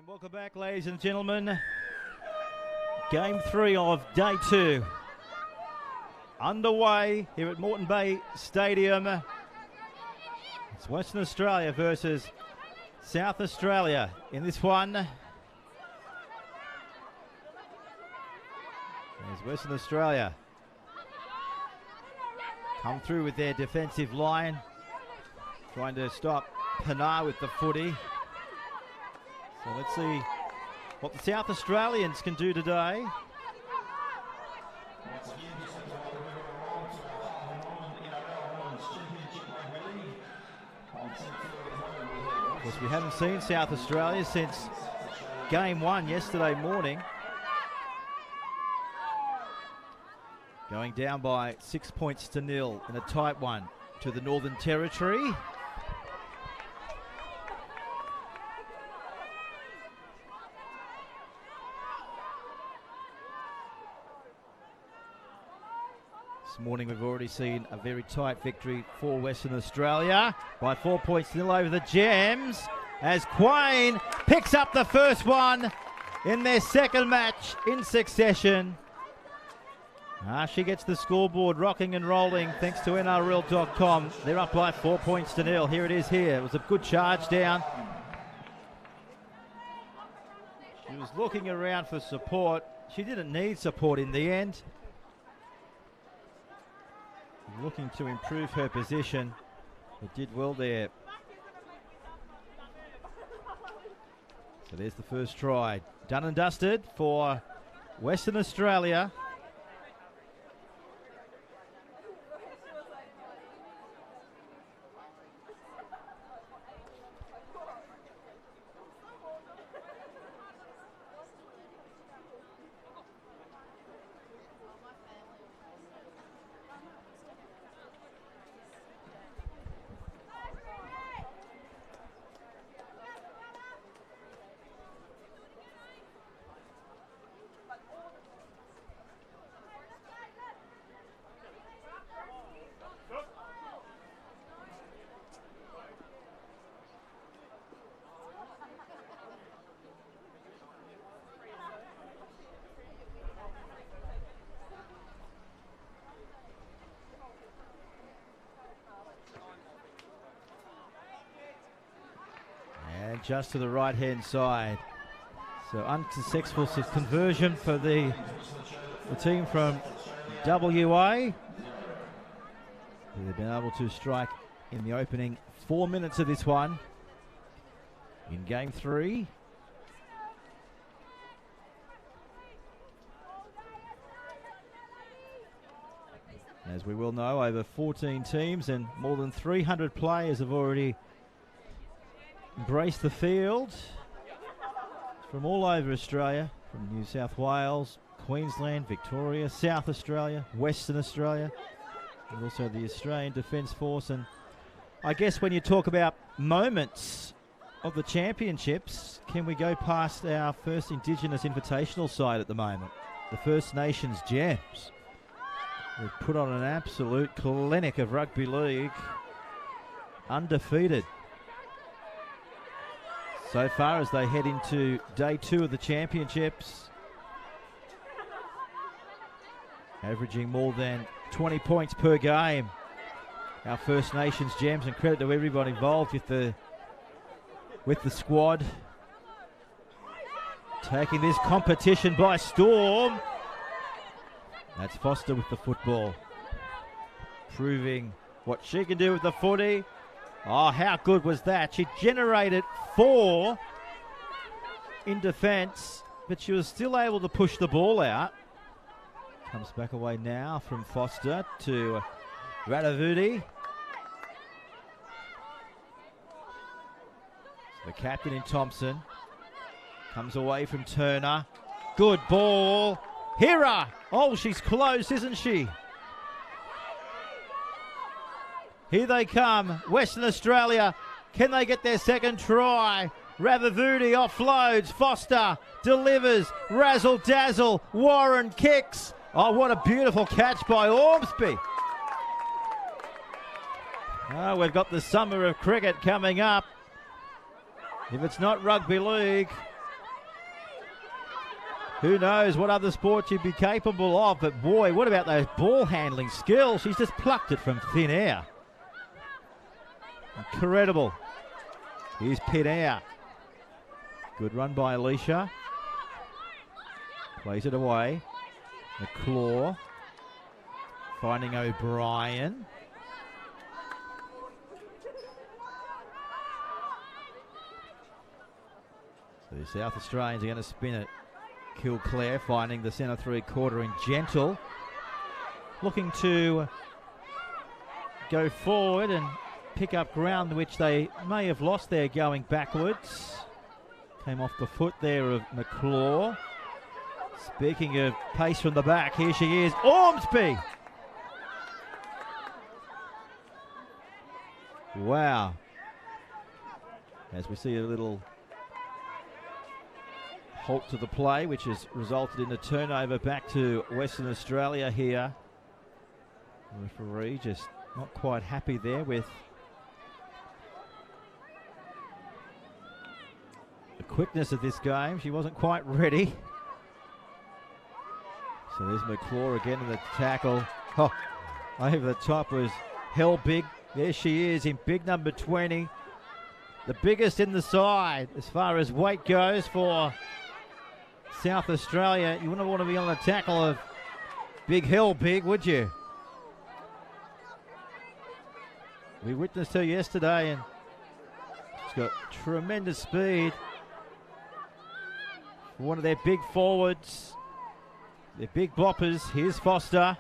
And welcome back, ladies and gentlemen. Game 3 of Day 2 underway here at Moreton Bay Stadium. It's Western Australia versus South Australia in this one. There's Western Australia come through with their defensive line, trying to stop Pinar with the footy. So let's see what the South Australians can do today. Of course, we haven't seen South Australia since Game 1 yesterday morning. Going down by 6 points to 0 in a tight one to the Northern Territory. This morning we've already seen a very tight victory for Western Australia by 4 points to 0 over the Gems, as Quain picks up the first one in their second match in succession. She gets the scoreboard rocking and rolling thanks to NRL.com. They're up by 4 points to 0. Here it is here. It was a good charge down. She was looking around for support. She didn't need support in the end. Looking to improve her position, but did well there. So there's the first try. Done and dusted for Western Australia. Just to the right-hand side. So unsuccessful conversion for the team from WA. They've been able to strike in the opening 4 minutes of this one in Game 3. As we will know, over 14 teams and more than 300 players have already embrace the field from all over Australia, from New South Wales, Queensland, Victoria, South Australia, Western Australia, and also the Australian Defence Force. And I guess when you talk about moments of the championships, can we go past our first Indigenous Invitational side at the moment, the First Nations Gems? They've put on an absolute clinic of rugby league, undefeated so far as they head into Day 2 of the championships, averaging more than 20 points per game. Our First Nations Gems, and credit to everybody involved with the squad, taking this competition by storm. That's Foster with the football, proving what she can do with the footy. Oh, how good was that? She generated 4 in defence, but she was still able to push the ball out. Comes back away now from Foster to Radavudi. So the captain in Thompson comes away from Turner. Good ball. Hira. Oh, she's close, isn't she? Here they come, Western Australia. Can they get their second try? Ravavudi offloads, Foster delivers, razzle dazzle, Warren kicks. Oh, what a beautiful catch by Ormsby. Oh, we've got the summer of cricket coming up. If it's not rugby league, Who knows what other sports you'd be capable of, but boy, what about those ball handling skills? She's just plucked it from thin air. Incredible. Here's Pinair. Good run by Alicia. Plays it away. McClure. Finding O'Brien. So the South Australians are going to spin it. Kilclaire finding the centre three-quarter in Gentle. Looking to go forward and pick up ground which they may have lost there going backwards. Came off the foot there of McClure. Speaking of pace from the back, here she is, Ormsby. Wow. As we see a little halt to the play, which has resulted in a turnover back to Western Australia here. The referee just not quite happy there with the quickness of this game. She wasn't quite ready. So there's McClure again in the tackle. Oh, over the top was Hellbig. There she is in big number 20. The biggest in the side as far as weight goes for South Australia. You wouldn't want to be on the tackle of Big Hellbig, would you? We witnessed her yesterday and she's got tremendous speed. One of their big forwards. Their big bloppers. Here's Foster.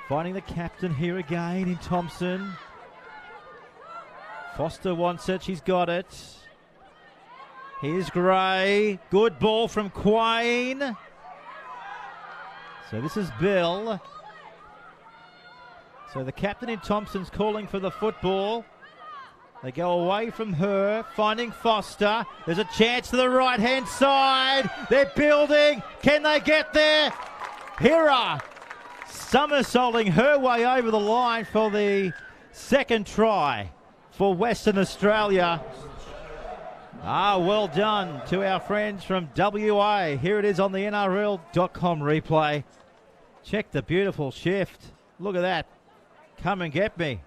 Finding the captain here again in Thompson. Foster wants it. She's got it. Here's Gray. Good ball from Quain. So this is Bill. So the captain in Thompson's calling for the football. They go away from her, finding Foster. There's a chance to the right-hand side. They're building. Can they get there? Hira somersaulting her way over the line for the second try for Western Australia. Well done to our friends from WA. Here it is on the NRL.com replay. Check the beautiful shift. Look at that. Come and get me.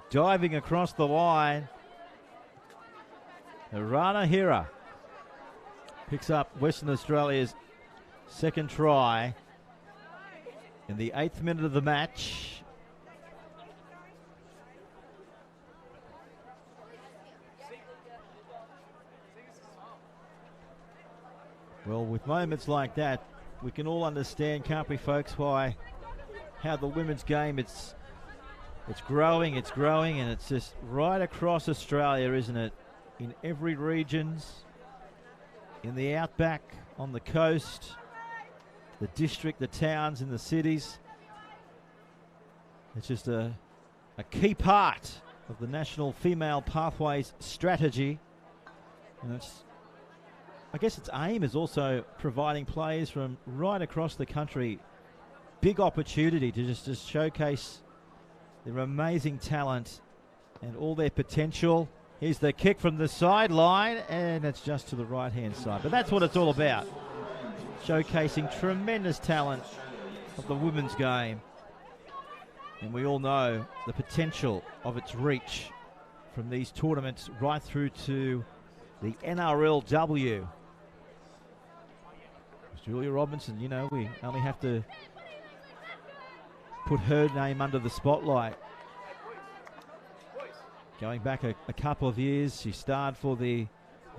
Diving across the line. Rana Hira picks up Western Australia's second try in the 8th minute of the match. Well, with moments like that, we can all understand, can't we, folks, how the women's game, it's growing, and it's just right across Australia, isn't it? In every regions, in the outback, on the coast, the district, the towns, and the cities. It's just a key part of the National Female Pathways strategy. And I guess its aim is also providing players from right across the country big opportunity to just showcase their amazing talent and all their potential. Here's the kick from the sideline, and it's just to the right-hand side. But that's what it's all about, showcasing tremendous talent of the women's game. And we all know the potential of its reach from these tournaments right through to the NRLW. Julia Robinson, you know, we only have to put her name under the spotlight. Going back a couple of years, she starred for the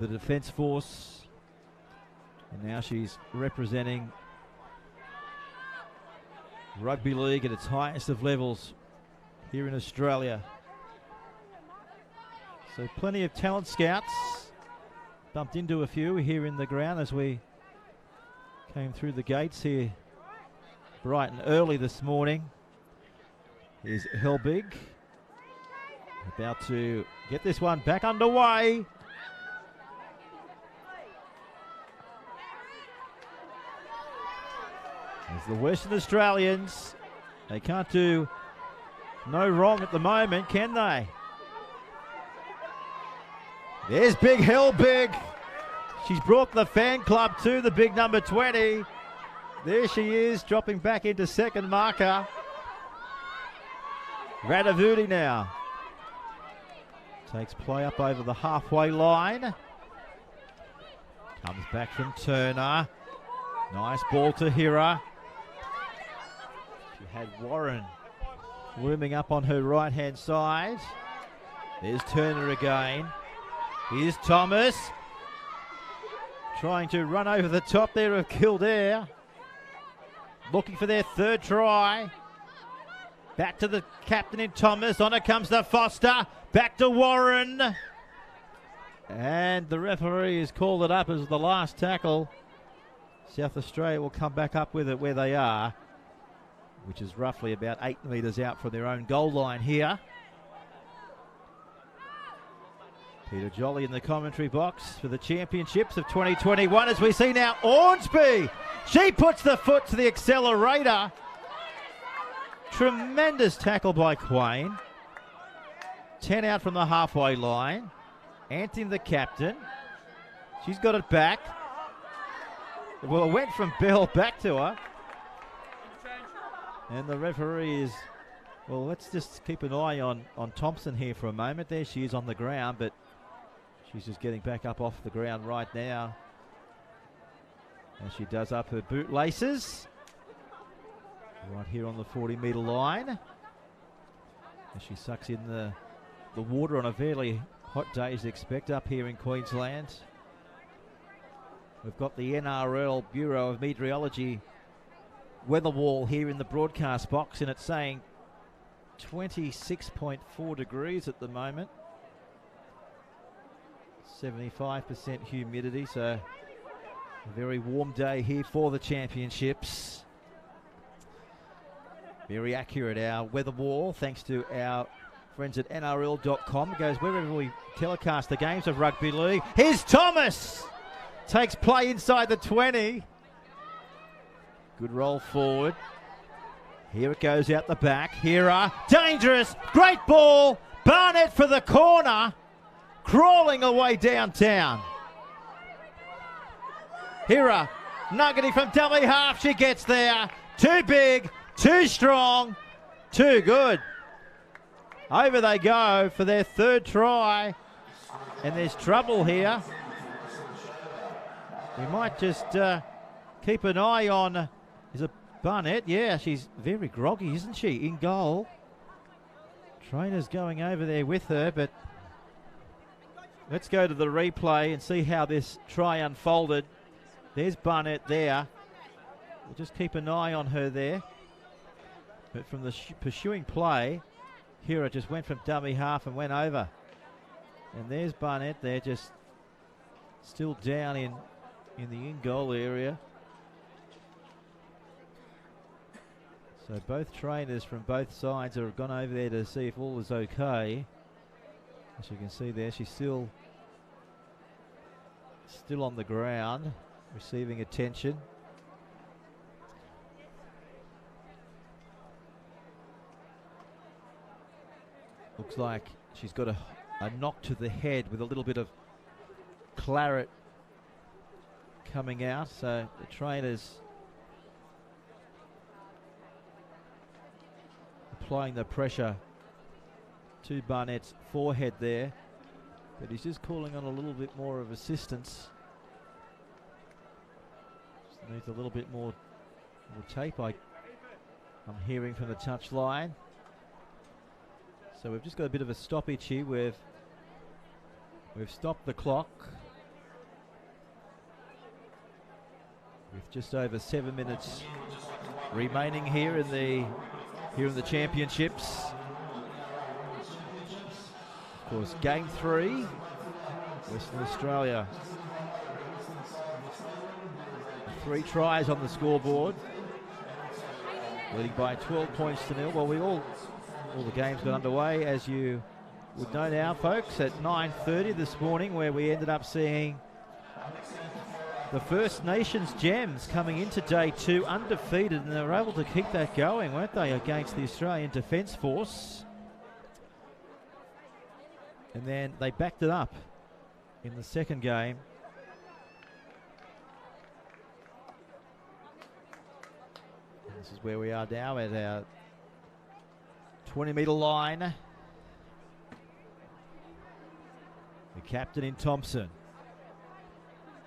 Defence Force, and now she's representing rugby league at its highest of levels here in Australia. So plenty of talent scouts. Bumped into a few here in the ground as we came through the gates here bright and early this morning. Here's Hellbig, about to get this one back underway. As the Western Australians, they can't do no wrong at the moment, can they? There's Big Hellbig. She's brought the fan club to the big number 20. There she is, dropping back into second marker. Radavudi now. Takes play up over the halfway line. Comes back from Turner. Nice ball to Hira. She had Warren looming up on her right-hand side. There's Turner again. Here's Thomas. Trying to run over the top there of Kildare. Looking for their third try. Back to the captain in Thomas. On it comes to Foster. Back to Warren. And the referee has called it up as the last tackle. South Australia will come back up with it where they are, which is roughly about 8 metres out from their own goal line here. Peter Jolly in the commentary box for the championships of 2021 as we see now Ormsby. She puts the foot to the accelerator. Tremendous tackle by Quain. 10 out from the halfway line. Anthony the captain. She's got it back. Well, it went from Bell back to her. And the referee is, well, let's just keep an eye on Thompson here for a moment. There she is on the ground, but she's just getting back up off the ground right now. And she does up her bootlaces. Right here on the 40-metre line. As she sucks in the water on a fairly hot day as expect up here in Queensland. We've got the NRL Bureau of Meteorology weather wall here in the broadcast box, and it's saying 26.4 degrees at the moment. 75% humidity, so a very warm day here for the championships. Very accurate, our weather wall, thanks to our friends at NRL.com. It goes wherever we telecast the games of rugby league. Here's Thomas! Takes play inside the 20. Good roll forward. Here it goes out the back. Hira, dangerous, great ball. Barnett for the corner. Crawling away downtown. Hira, nuggeting from dummy half. She gets there. Too big, too strong, too good. Over they go for their third try. And there's trouble here. We might just keep an eye on, is it Barnett? Yeah, she's very groggy, isn't she, in goal. Trainer's going over there with her, but let's go to the replay and see how this try unfolded. There's Barnett there. We'll just keep an eye on her there. But from the pursuing play, Hira just went from dummy half and went over. And there's Barnett there, just still down in the in-goal area. So both trainers from both sides have gone over there to see if all is okay. As you can see there, she's still on the ground, receiving attention. Looks like she's got a knock to the head with a little bit of claret coming out, so the trainers applying the pressure to Barnett's forehead there, but he's just calling on a little bit more of assistance. Just needs a little bit more tape, I'm hearing from the touch line. So we've just got a bit of a stoppage here. We've stopped the clock with just over 7 minutes remaining here in the championships. Of course, game 3, Western Australia. 3 tries on the scoreboard, leading by 12 points to 0. Well, all the games got underway, as you would know now, folks, at 9:30 this morning, where we ended up seeing the First Nations Gems coming into day 2 undefeated, and they were able to keep that going, weren't they, against the Australian Defence Force. And then they backed it up in the second game This is where we are now at our 20-metre line. The captain in Thompson.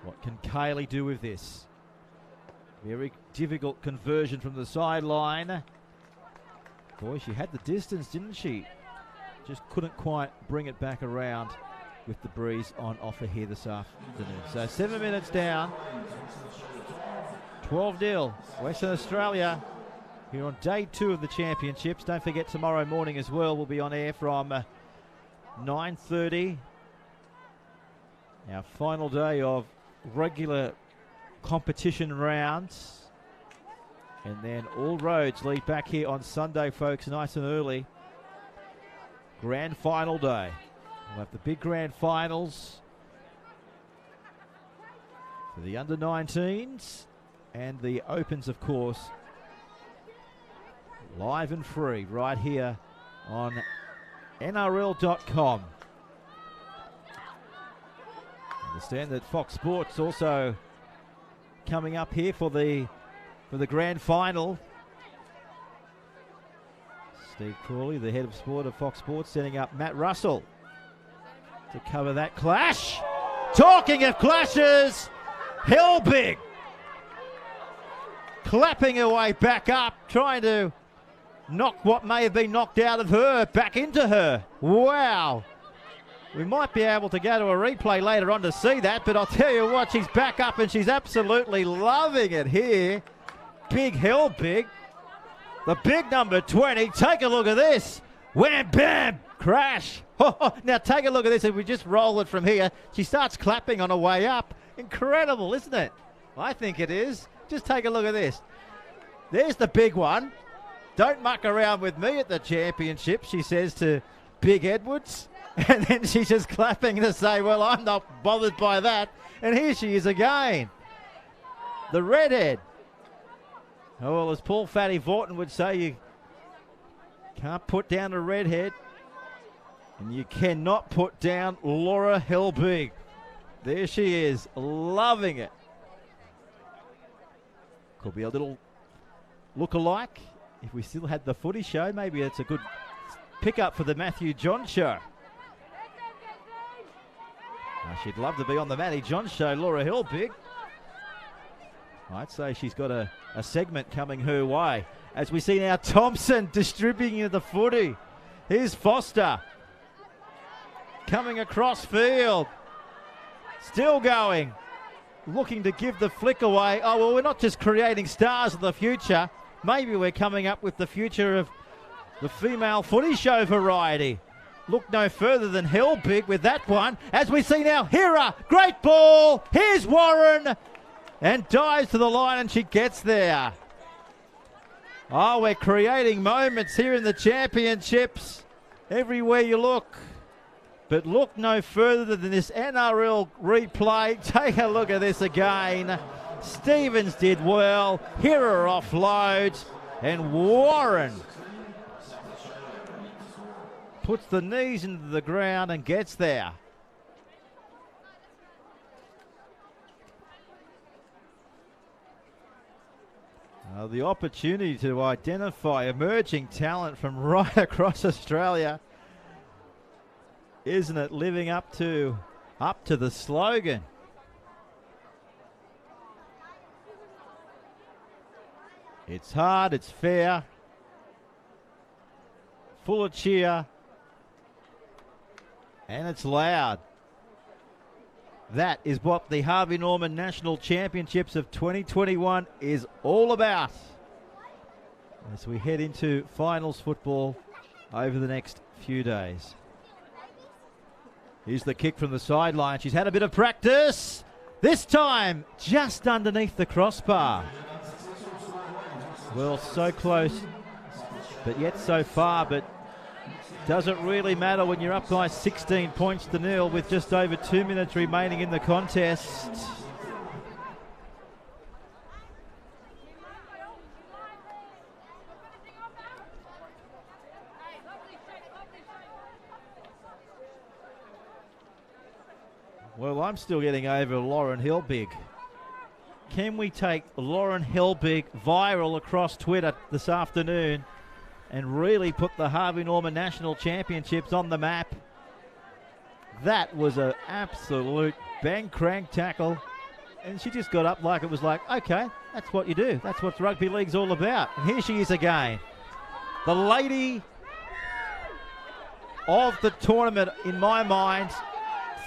What can Kaylee do with this? Very difficult conversion from the sideline. Boy, she had the distance, didn't she? Just couldn't quite bring it back around with the breeze on offer here this afternoon. So 7 minutes down. 12-0, Western Australia here on day 2 of the championships. Don't forget tomorrow morning as well. We'll be on air from 9:30. Our final day of regular competition rounds. And then all roads lead back here on Sunday, folks, nice and early. Grand final day. We'll have the big grand finals for the under-19s and the opens, of course, live and free right here on NRL.com. Understand that Fox Sports also coming up here for the grand final. Steve Crawley, the head of sport of Fox Sports, setting up Matt Russell to cover that clash. Talking of clashes, Helbig clapping her way back up, trying to knock what may have been knocked out of her back into her. Wow. We might be able to go to a replay later on to see that, but I'll tell you what, she's back up and she's absolutely loving it here. Big Helbig, the big number 20. Take a look at this. Wham, bam, crash. Now take a look at this. If we just roll it from here, she starts clapping on her way up. Incredible, isn't it? I think it is. Just take a look at this. There's the big one. Don't muck around with me at the championship, she says to Big Edwards. And then she's just clapping to say, well, I'm not bothered by that. And here she is again. The redhead. Oh, well, as Paul Fatty Vorton would say, you can't put down a redhead. And you cannot put down Laura Helbig. There she is, loving it. Could be a little look-alike. If we still had the footy show, maybe it's a good pick-up for the Matthew John show. She'd love to be on the Matty John show, Laura Helbig. I'd say she's got a segment coming her way. As we see now Thompson distributing the footy. Here's Foster. Coming across field. Still going. Looking to give the flick away. Oh, well, we're not just creating stars of the future. Maybe we're coming up with the future of the female footy show variety. Look no further than Helbig with that one. As we see now, Hira, great ball. Here's Warren. And dives to the line and she gets there. Oh, we're creating moments here in the championships. Everywhere you look. But look no further than this NRL replay. Take a look at this again. Stevens did well. Hira offloads. And Warren puts the knees into the ground and gets there. The opportunity to identify emerging talent from right across Australia. Isn't it living up to the slogan? It's hard, it's fair, full of cheer, and it's loud. That is what the Harvey Norman National Championships of 2021 is all about. As we head into finals football over the next few days. Here's the kick from the sideline. She's had a bit of practice. This time, just underneath the crossbar. Well, so close, but yet so far, but doesn't really matter when you're up by 16 points to nil with just over 2 minutes remaining in the contest. Well, I'm still getting over Lauren Helbig. can we take Lauren Helbig viral across Twitter this afternoon and really put the Harvey Norman National Championships on the map? That was an absolute bang crank tackle. And she just got up like it was like, okay, that's what you do. That's what rugby league's all about. And here she is again. The lady of the tournament, in my mind,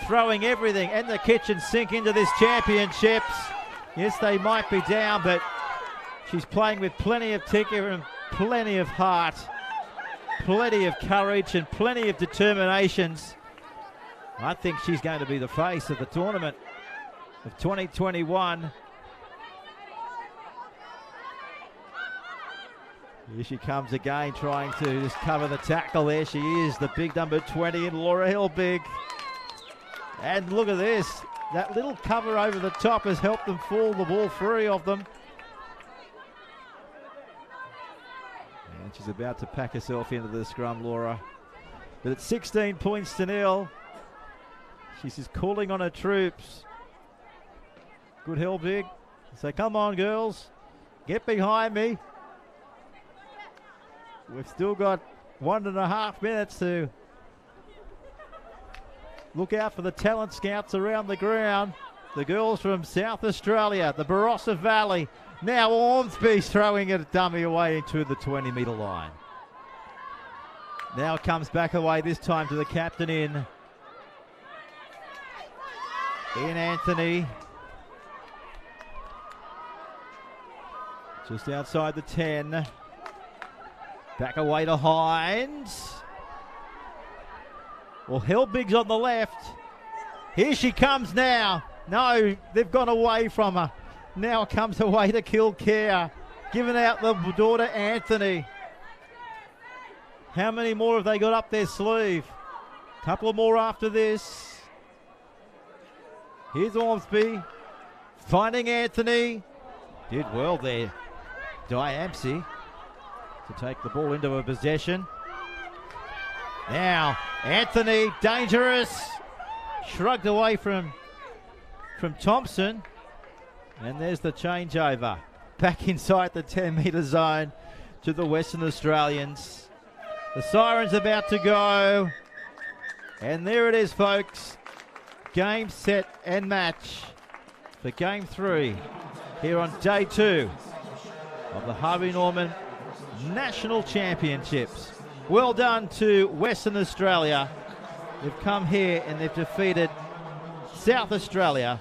throwing everything and the kitchen sink into this championships. Yes, they might be down, but she's playing with plenty of ticker and plenty of heart, plenty of courage and plenty of determinations. I think she's going to be the face of the tournament of 2021. Here she comes again, trying to just cover the tackle. There she is, the big number 20 in Laura Helbig. And look at this. That little cover over the top has helped them fall the ball free of them. And she's about to pack herself into the scrum, Laura. But it's 16 points to 0. She's just calling on her troops. Good Helbig. So come on, girls. Get behind me. We've still got 1.5 minutes to look out for the talent scouts around the ground. The girls from South Australia, the Barossa Valley. Now Ormsby's throwing a dummy away into the 20-metre line. Now it comes back away, this time to the captain in Anthony. Just outside the 10. Back away to Hines. Well, Helbig's on the left. Here she comes now. No, they've gone away from her. Now it comes away to Kilcare. Giving out the door to Anthony. How many more have they got up their sleeve? Couple more after this. Here's Ormsby. Finding Anthony. Did well there. Diampsey to take the ball into her possession. Now, Anthony, dangerous. Shrugged away from Thompson. And there's the changeover. Back inside the 10-metre zone to the Western Australians. The siren's about to go. And there it is, folks. Game, set, and match for Game 3 here on Day 2 of the Harvey Norman National Championships. Well done to Western Australia. They've come here and they've defeated South Australia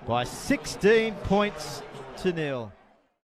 by 16 points to 0.